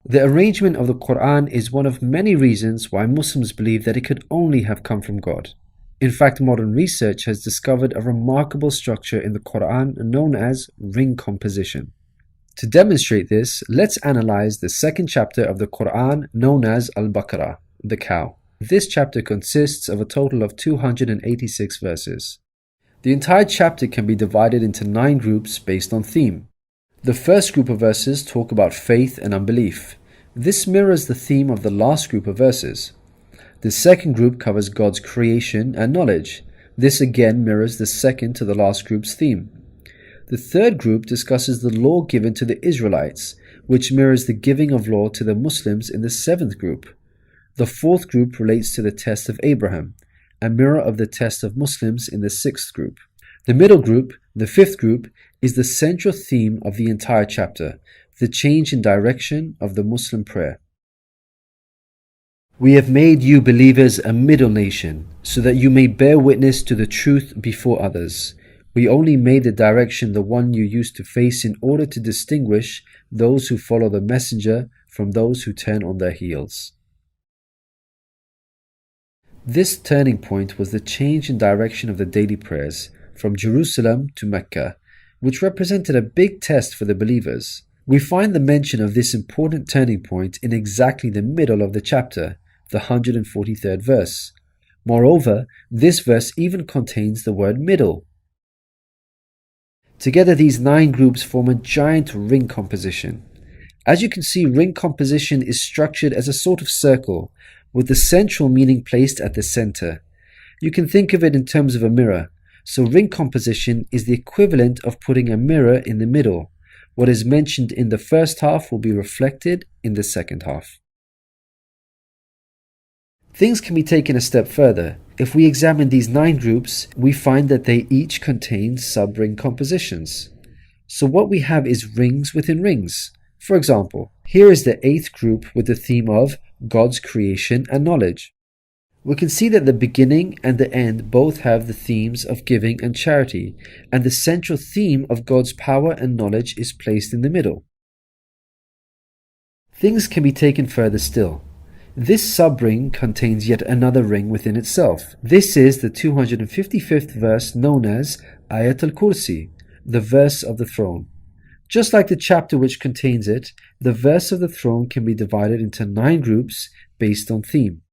The arrangement of the Quran is one of many reasons why Muslims believe that it could only have come from God. In fact, modern research has discovered a remarkable structure in the Quran known as ring composition. To demonstrate this, let's analyze the second chapter of the Quran known as Al-Baqarah, the cow. This chapter consists of a total of 286 verses. The entire chapter can be divided into 9 groups based on theme. The first group of verses talk about faith and unbelief. This mirrors the theme of the last group of verses. The second group covers God's creation and knowledge. This again mirrors the second to the last group's theme. The third group discusses the law given to the Israelites, which mirrors the giving of law to the Muslims in the 7th group. The fourth group relates to the test of Abraham, a mirror of the test of Muslims in the 6th group. The middle group, the 5th group, is the central theme of the entire chapter, the change in direction of the Muslim prayer. We have made you believers a middle nation, so that you may bear witness to the truth before others. We only made the direction the one you used to face in order to distinguish those who follow the messenger from those who turn on their heels. This turning point was the change in direction of the daily prayers from Jerusalem to Mecca, which represented a big test for the believers. We find the mention of this important turning point in exactly the middle of the chapter, the 143rd verse. Moreover, this verse even contains the word middle. Together, these 9 groups form a giant ring composition. As you can see, ring composition is structured as a sort of circle, with the central meaning placed at the center. You can think of it in terms of a mirror. So ring composition is the equivalent of putting a mirror in the middle. What is mentioned in the first half will be reflected in the second half. Things can be taken a step further. If we examine these 9 groups, we find that they each contain sub-ring compositions. So what we have is rings within rings. For example, here is the 8th group with the theme of God's creation and knowledge. We can see that the beginning and the end both have the themes of giving and charity, and the central theme of God's power and knowledge is placed in the middle. Things can be taken further still. This sub-ring contains yet another ring within itself. This is the 255th verse known as Ayat al-Kursi, the verse of the throne. Just like the chapter which contains it, the verse of the throne can be divided into 9 groups based on theme.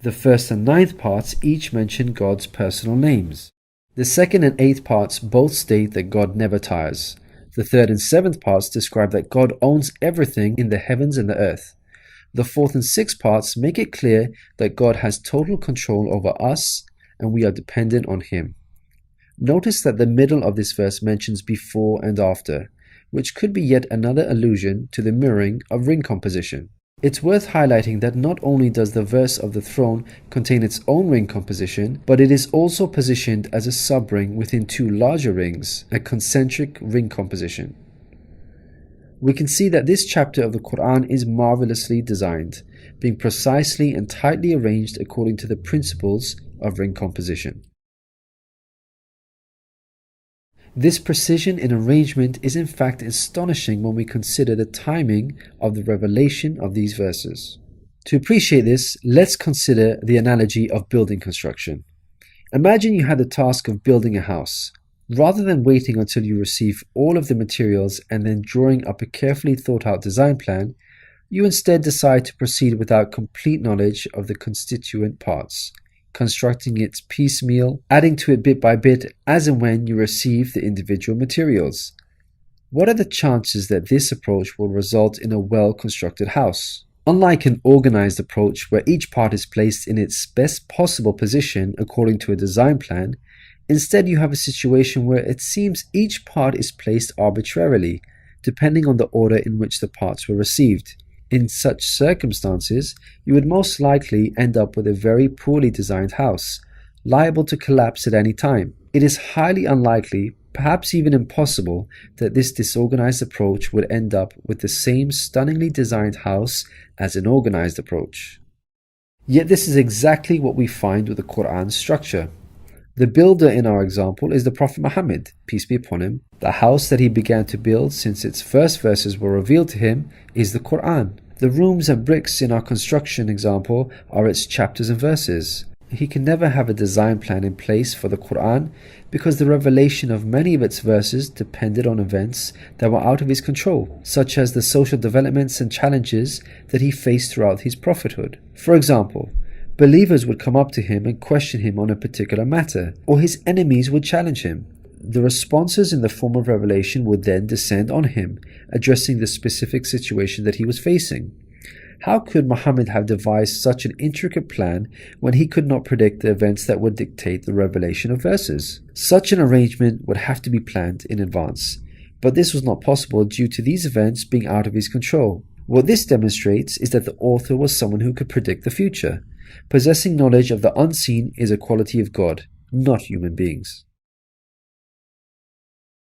The first and 9th parts each mention God's personal names. The 2nd and 8th parts both state that God never tires. The 3rd and 7th parts describe that God owns everything in the heavens and the earth. The 4th and 6th parts make it clear that God has total control over us and we are dependent on Him. Notice that the middle of this verse mentions before and after, which could be yet another allusion to the mirroring of ring composition. It's worth highlighting that not only does the verse of the throne contain its own ring composition, but it is also positioned as a sub-ring within 2 larger rings, a concentric ring composition. We can see that this chapter of the Quran is marvelously designed, being precisely and tightly arranged according to the principles of ring composition. This precision in arrangement is in fact astonishing when we consider the timing of the revelation of these verses. To appreciate this, let's consider the analogy of building construction. Imagine you had the task of building a house. Rather than waiting until you receive all of the materials and then drawing up a carefully thought out design plan, you instead decide to proceed without complete knowledge of the constituent parts, constructing it piecemeal, adding to it bit by bit as and when you receive the individual materials. What are the chances that this approach will result in a well-constructed house? Unlike an organized approach where each part is placed in its best possible position according to a design plan, instead you have a situation where it seems each part is placed arbitrarily, depending on the order in which the parts were received. In such circumstances, you would most likely end up with a very poorly designed house, liable to collapse at any time. It is highly unlikely, perhaps even impossible, that this disorganized approach would end up with the same stunningly designed house as an organized approach. Yet this is exactly what we find with the Quran's structure. The builder in our example is the Prophet Muhammad, peace be upon him. The house that he began to build since its first verses were revealed to him is the Quran. The rooms and bricks in our construction example are its chapters and verses. He can never have a design plan in place for the Quran because the revelation of many of its verses depended on events that were out of his control, such as the social developments and challenges that he faced throughout his prophethood. For example, believers would come up to him and question him on a particular matter, or his enemies would challenge him. The responses in the form of revelation would then descend on him, addressing the specific situation that he was facing. How could Muhammad have devised such an intricate plan when he could not predict the events that would dictate the revelation of verses? Such an arrangement would have to be planned in advance, but this was not possible due to these events being out of his control. What this demonstrates is that the author was someone who could predict the future. Possessing knowledge of the unseen is a quality of God, not human beings.